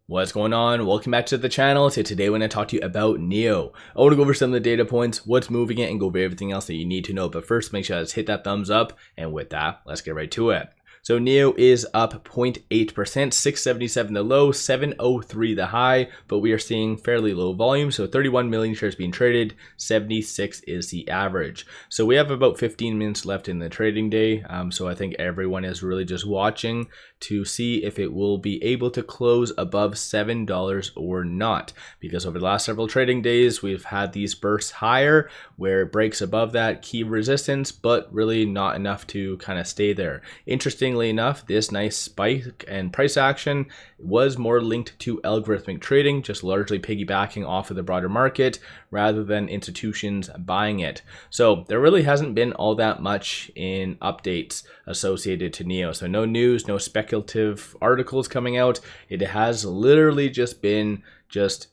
What's going on? Welcome back to the channel. So today we're going to talk to you about NIO. I want to go over some of the data points, what's moving it, and go over everything else that you need to know. But first, make sure to hit that thumbs up. And with that, let's get right to it. So NIO is up 0.8%, 677 the low, 703 the high, but we are seeing fairly low volume. So 31 million shares being traded, 76 is the average. So we have about 15 minutes left in the trading day. So I think everyone is really just watching to see if it will be able to close above $7 or not, because over the last several trading days we've had these bursts higher where it breaks above that key resistance, but really not enough to kind of stay there. Interestingly enough, this nice spike and price action was more linked to algorithmic trading, just largely piggybacking off of the broader market rather than institutions buying it. So there really hasn't been all that much in updates associated to NIO. So no news, no speculative articles coming out. It has literally just been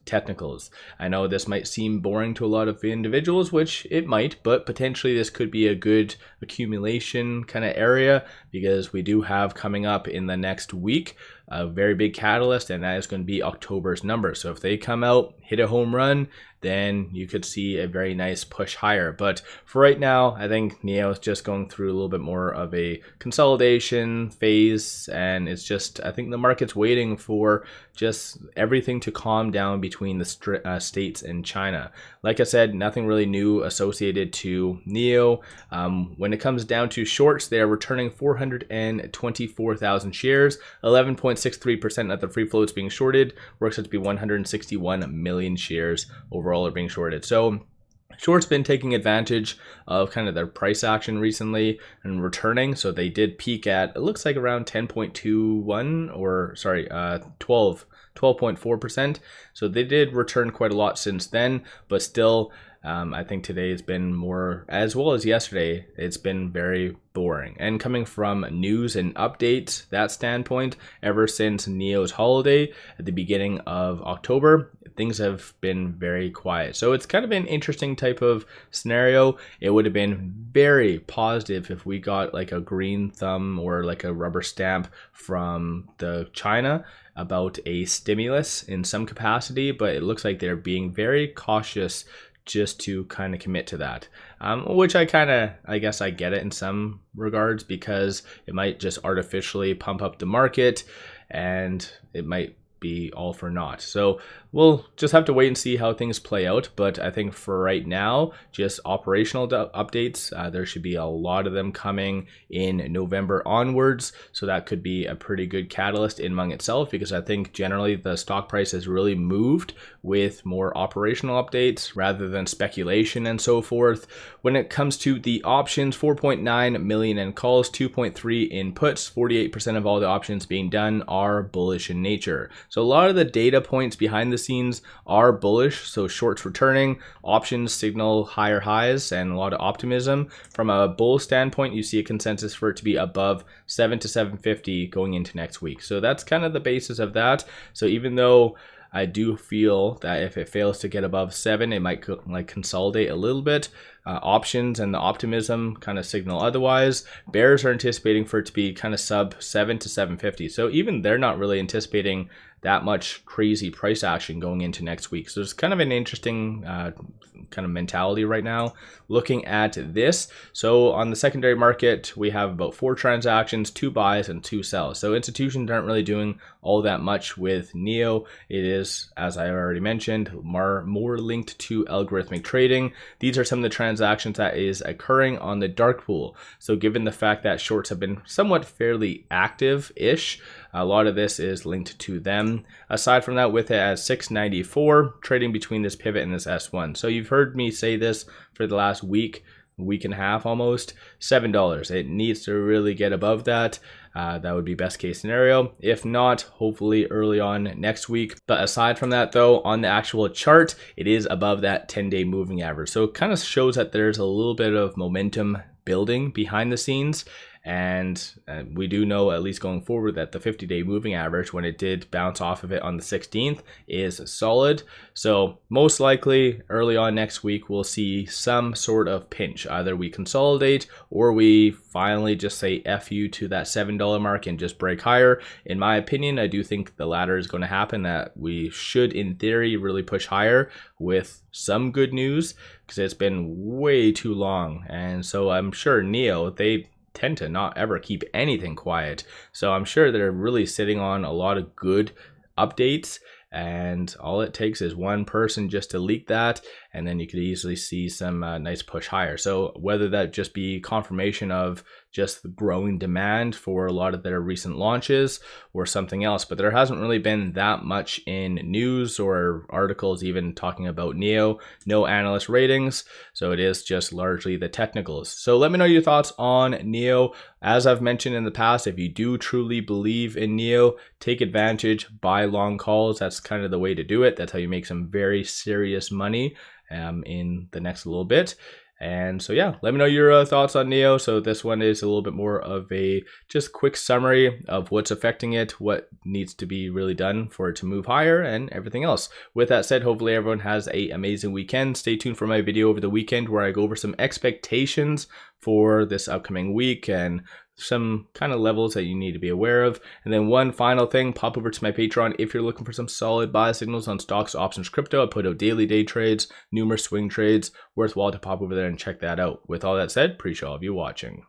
technicals. I know this might seem boring to a lot of individuals, which it might, but potentially this could be a good accumulation kind of area, because we do have coming up in the next week a very big catalyst, and that is going to be October's numbers. So if they come out, hit a home run, then you could see a very nice push higher. But for right now, I think NIO is just going through a little bit more of a consolidation phase, and it's just, I think the market's waiting for just everything to calm down between the States and China. Like I said, nothing really new associated to NIO. When it comes down to shorts, they are returning 424,000 shares, 11.63% of the free floats being shorted, works out to be 161 million shares overall are being shorted. So short's been taking advantage of kind of their price action recently and returning. So they did peak at, it looks like around 10.21 or sorry, 12.4%. So they did return quite a lot since then, but still, I think today has been more, as well as yesterday, it's been very boring. And coming from news and updates, that standpoint, ever since NIO's holiday at the beginning of October, things have been very quiet. So it's kind of an interesting type of scenario. It would have been very positive if we got like a green thumb or like a rubber stamp from the China about a stimulus in some capacity, but it looks like they're being very cautious just to kind of commit to that, which I guess I get it in some regards, because it might just artificially pump up the market and it might be all for naught. So we'll just have to wait and see how things play out. But I think for right now, just operational updates, there should be a lot of them coming in November onwards. So that could be a pretty good catalyst in among itself, because I think generally the stock price has really moved with more operational updates rather than speculation and so forth. When it comes to the options, 4.9 million in calls, 2.3 in puts, 48% of all the options being done are bullish in nature. So a lot of the data points behind the scenes are bullish. So shorts returning, options signal higher highs, and a lot of optimism. From a bull standpoint, you see a consensus for it to be above 7 to 750 going into next week. So that's kind of the basis of that. So even though I do feel that if it fails to get above 7, it might like consolidate a little bit. Options and the optimism kind of signal otherwise. Bears are anticipating for it to be kind of sub 7 to 750. So even they're not really anticipating that much crazy price action going into next week. So it's kind of an interesting kind of mentality right now looking at this. So on the secondary market, we have about 4 transactions, 2 buys and 2 sells. So institutions aren't really doing all that much with NIO. It is, as I already mentioned, more linked to algorithmic trading. These are some of the transactions that is occurring on the dark pool. So given the fact that shorts have been somewhat fairly active-ish, a lot of this is linked to them. Aside from that, with it at 694, trading between this pivot and this S1. So you've heard me say this for the last week and a half almost, $7. It needs to really get above that. That would be best case scenario. If not, hopefully early on next week. But aside from that though, on the actual chart, it is above that 10-day moving average. So it kind of shows that there's a little bit of momentum building behind the scenes. And we do know, at least going forward, that the 50-day moving average, when it did bounce off of it on the 16th, is solid. So most likely early on next week, we'll see some sort of pinch. Either we consolidate or we finally just say F you to that $7 mark and just break higher. In my opinion, I do think the latter is going to happen, that we should, in theory, really push higher with some good news, because it's been way too long. And so I'm sure NIO, they tend to not ever keep anything quiet. So I'm sure they're really sitting on a lot of good updates, and all it takes is one person just to leak that, and then you could easily see some nice push higher. So whether that just be confirmation of just the growing demand for a lot of their recent launches or something else, but there hasn't really been that much in news or articles even talking about NIO. No analyst ratings, so it is just largely the technicals. So let me know your thoughts on NIO. As I've mentioned in the past, if you do truly believe in NIO, take advantage, buy long calls. That's kind of the way to do it. That's how you make some very serious money in the next little bit. And so yeah, let me know your thoughts on NIO. So this one is a little bit more of a just quick summary of what's affecting it, what needs to be really done for it to move higher, and everything else. With that said, hopefully everyone has an amazing weekend. Stay tuned for my video over the weekend where I go over some expectations for this upcoming week and some kind of levels that you need to be aware of. And then one final thing, pop over to my Patreon if you're looking for some solid buy signals on stocks, options, crypto. I put out daily day trades, numerous swing trades. Worthwhile to pop over there and check that out. With all that said, appreciate all of you watching.